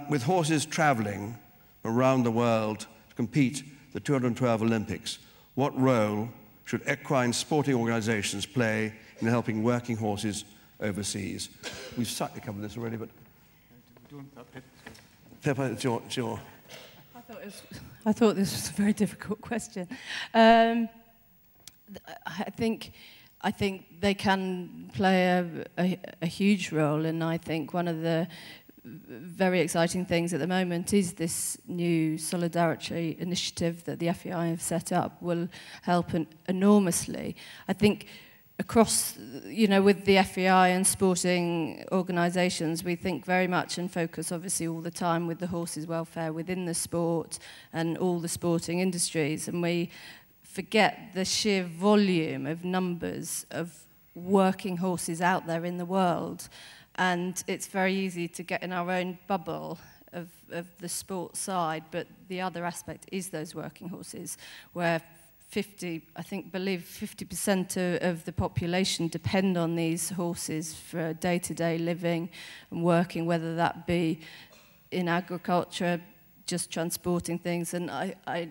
With horses travelling around the world to compete at the 212 Olympics, what role should equine sporting organisations play in helping working horses overseas? We've slightly covered this already, but Pippa, it's your... I thought this was a very difficult question. I think they can play a huge role, and I think one of the very exciting things at the moment is this new solidarity initiative that the FEI have set up will help enormously. I think across, with the FEI and sporting organisations, we think very much and focus obviously all the time with the horses' welfare within the sport and all the sporting industries, and we forget the sheer volume of numbers of working horses out there in the world. And it's very easy to get in our own bubble of the sport side, but the other aspect is those working horses, where 50% of the population depend on these horses for day-to-day living and working, whether that be in agriculture, just transporting things. And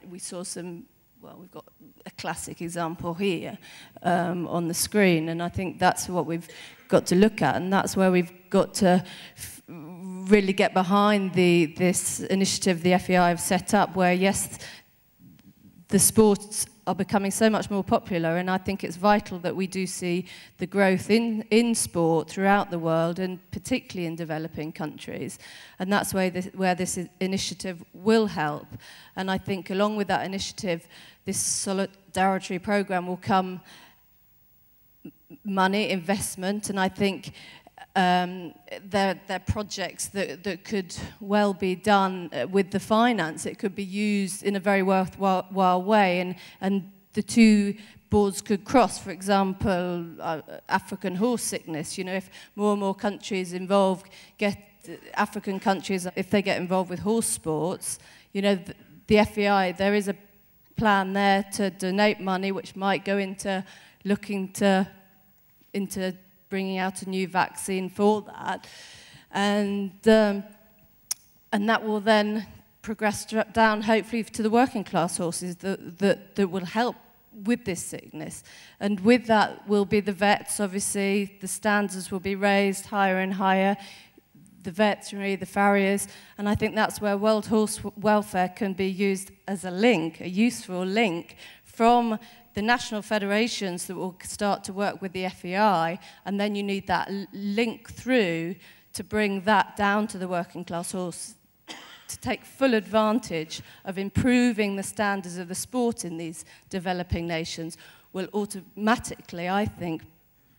we saw some, well, we've got a classic example here on the screen, and I think that's what we've got to look at, and that's where we've got to really get behind this initiative the FEI have set up, where yes, the sports are becoming so much more popular, and I think it's vital that we do see the growth in sport throughout the world, and particularly in developing countries. And that's where this initiative will help. And I think along with that initiative, this solidarity program will come money, investment, and I think they're projects that could well be done with the finance. It could be used in a very worthwhile way, and the two boards could cross. For example, African horse sickness. If more and more countries African countries, if they get involved with horse sports, the FEI, there is a plan there to donate money, which might go into looking into bringing out a new vaccine for that, and that will then progress down, hopefully, to the working class horses that will help with this sickness. And with that will be the vets. Obviously, the standards will be raised higher and higher, the veterinary, the farriers, and I think that's where World Horse Welfare can be used as a link, a useful link from the national federations that will start to work with the FEI, and then you need that link through to bring that down to the working class horse, to take full advantage of improving the standards of the sport in these developing nations, will automatically, I think,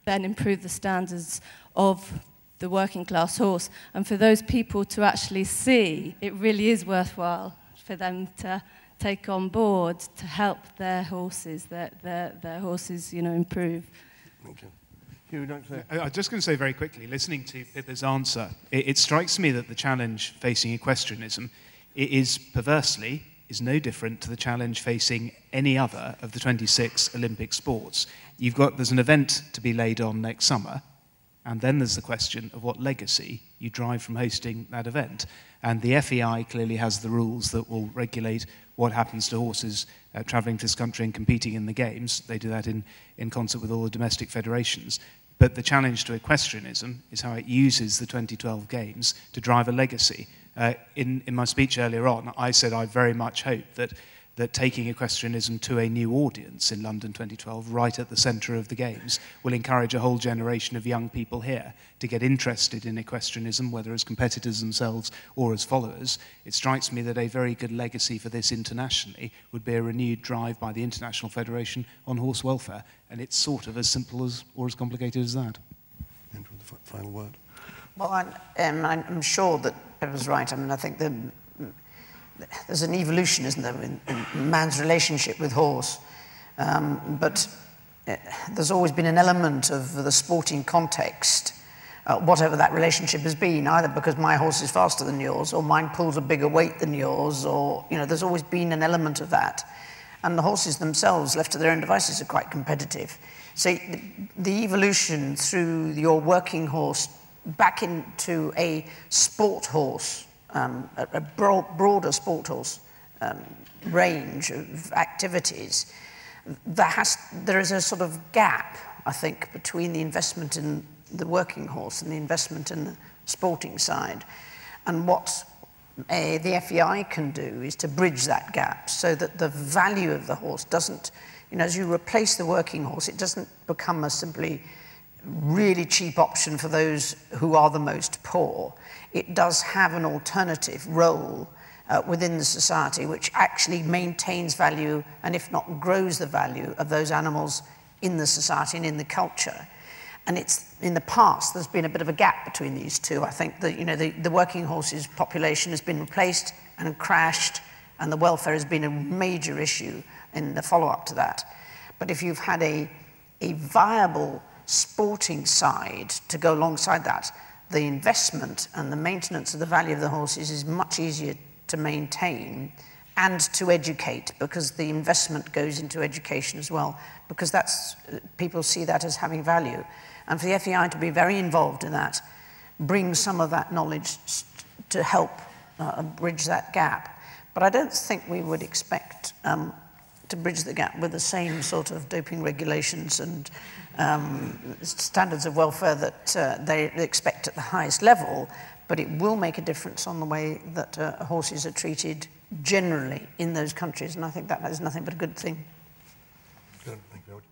then improve the standards of the working class horse. And for those people to actually see, it really is worthwhile for them to take on board to help their horses, their horses, improve. Thank you. Hugh, don't say. I was just going to say very quickly, listening to Pippa's answer, it strikes me that the challenge facing equestrianism is no different to the challenge facing any other of the 26 Olympic sports. There's an event to be laid on next summer, and then there's the question of what legacy you drive from hosting that event. And the FEI clearly has the rules that will regulate what happens to horses travelling to this country and competing in the games. They do that in concert with all the domestic federations. But the challenge to equestrianism is how it uses the 2012 games to drive a legacy. In my speech earlier on, I said I very much hope that taking equestrianism to a new audience in London 2012, right at the centre of the Games, will encourage a whole generation of young people here to get interested in equestrianism, whether as competitors themselves or as followers. It strikes me that a very good legacy for this internationally would be a renewed drive by the International Federation on horse welfare, and it's sort of as simple as or as complicated as that. And the final word. Well, I'm sure that Pippa's right. I mean, I think there's an evolution, isn't there, in man's relationship with horse. But there's always been an element of the sporting context, whatever that relationship has been, either because my horse is faster than yours, or mine pulls a bigger weight than yours, or, there's always been an element of that. And the horses themselves, left to their own devices, are quite competitive. So the evolution through your working horse back into a sport horse, a broader sport horse range of activities, there is a sort of gap, I think, between the investment in the working horse and the investment in the sporting side. And what the FEI can do is to bridge that gap so that the value of the horse doesn't, as you replace the working horse, it doesn't become a simply really cheap option for those who are the most poor. It does have an alternative role within the society which actually maintains value and if not grows the value of those animals in the society and in the culture. And it's, in the past, there's been a bit of a gap between these two. I think that, the working horses population has been replaced and crashed, and the welfare has been a major issue in the follow-up to that. But if you've had a viable sporting side to go alongside that, the investment and the maintenance of the value of the horses is much easier to maintain and to educate, because the investment goes into education as well, because people see that as having value. And for the FEI to be very involved in that, bring some of that knowledge to help bridge that gap. But I don't think we would expect to bridge the gap with the same sort of doping regulations and standards of welfare that they expect at the highest level, but it will make a difference on the way that horses are treated generally in those countries, and I think that is nothing but a good thing. Good, thank you very much.